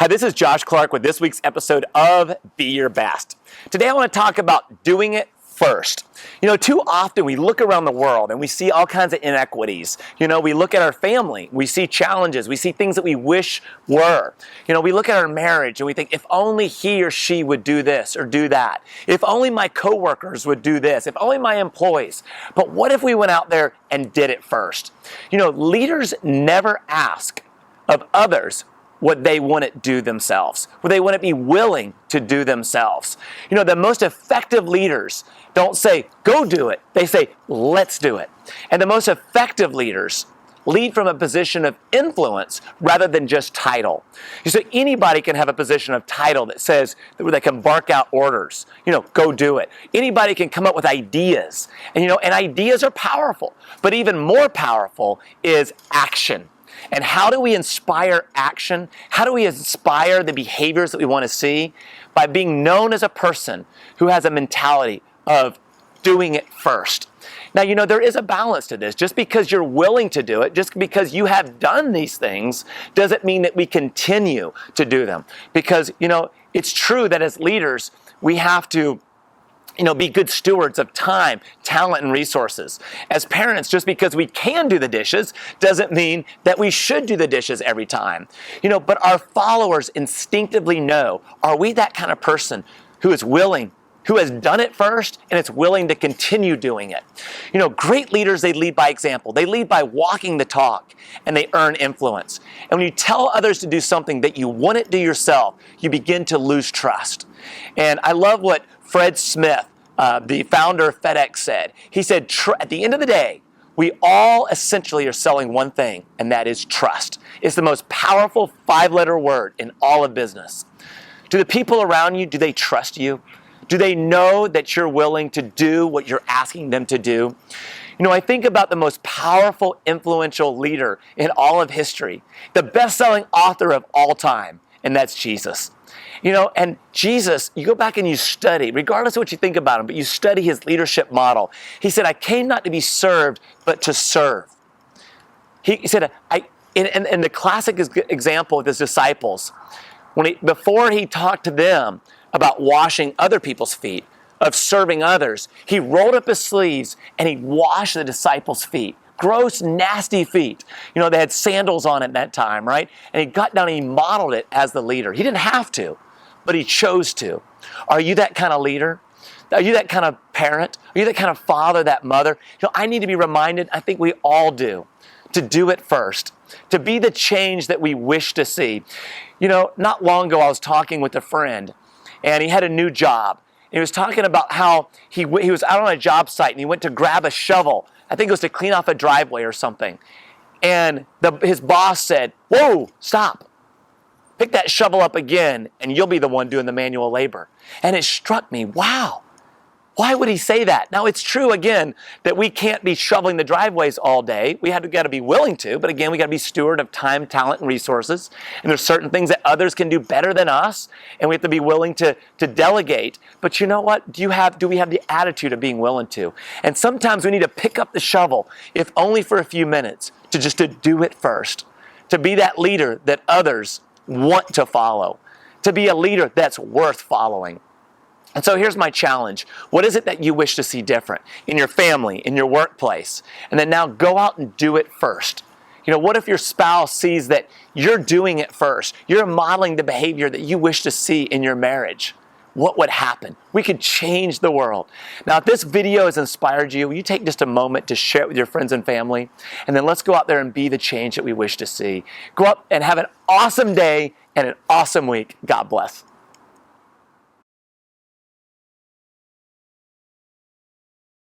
Hi, this is Josh Clark with this week's episode of Be Your Best. Today I want to talk about doing it first. Too often we look around the world and we see all kinds of inequities. We look at our family, we see challenges, we see things that we wish were. We look at our marriage and we think, if only he or she would do this or do that. If only my coworkers would do this. If only my employees. But what if we went out there and did it first? Leaders never ask of others what they want to do themselves, what they want to be willing to do themselves. The most effective leaders don't say, go do it. They say, let's do it. And the most effective leaders lead from a position of influence rather than just title. Anybody can have a position of title that says that they can bark out orders, go do it. Anybody can come up with ideas, and ideas are powerful, but even more powerful is action. And how do we inspire action? How do we inspire the behaviors that we want to see? By being known as a person who has a mentality of doing it first. Now, there is a balance to this. Just because you're willing to do it, just because you have done these things, doesn't mean that we continue to do them. Because, it's true that as leaders, we have to be good stewards of time, talent, and resources. As parents, just because we can do the dishes doesn't mean that we should do the dishes every time. But our followers instinctively know, are we that kind of person who is willing, who has done it first and is willing to continue doing it? Great leaders, they lead by example. They lead by walking the talk, and they earn influence. And when you tell others to do something that you wouldn't do yourself, you begin to lose trust. And I love what Fred Smith, the founder of FedEx, said. He said, at the end of the day, we all essentially are selling one thing, and that is trust. It's the most powerful 5-letter word in all of business. Do the people around you, do they trust you? Do they know that you're willing to do what you're asking them to do? I think about the most powerful, influential leader in all of history, the best-selling author of all time, and that's Jesus. And Jesus, you go back and you study, regardless of what you think about him, but you study his leadership model. He said, I came not to be served, but to serve. He said, and the classic example of his disciples, before he talked to them about washing other people's feet, of serving others, he rolled up his sleeves and he washed the disciples' feet. Gross, nasty feet. They had sandals on at that time, right? And he got down and he modeled it as the leader. He didn't have to, but he chose to. Are you that kind of leader? Are you that kind of parent? Are you that kind of father, that mother? I need to be reminded, I think we all to do it first, to be the change that we wish to see. Not long ago I was talking with a friend, and he had a new job. He was talking about how he was out on a job site and he went to grab a shovel. I think it was to clean off a driveway or something. And his boss said, whoa, stop. Pick that shovel up again and you'll be the one doing the manual labor. And it struck me, wow. Why would he say that? Now, it's true, again, that we can't be shoveling the driveways all day. We got to be willing to, but again, we got to be steward of time, talent, and resources. And there's certain things that others can do better than us, and we have to be willing to delegate. But you know what? Do we have the attitude of being willing to? And sometimes we need to pick up the shovel, if only for a few minutes, to do it first. To be that leader that others want to follow. To be a leader that's worth following. And so here's my challenge. What is it that you wish to see different in your family, in your workplace? And then now go out and do it first. What if your spouse sees that you're doing it first? You're modeling the behavior that you wish to see in your marriage. What would happen? We could change the world. Now, if this video has inspired you, will you take just a moment to share it with your friends and family? And then let's go out there and be the change that we wish to see. Go up and have an awesome day and an awesome week. God bless.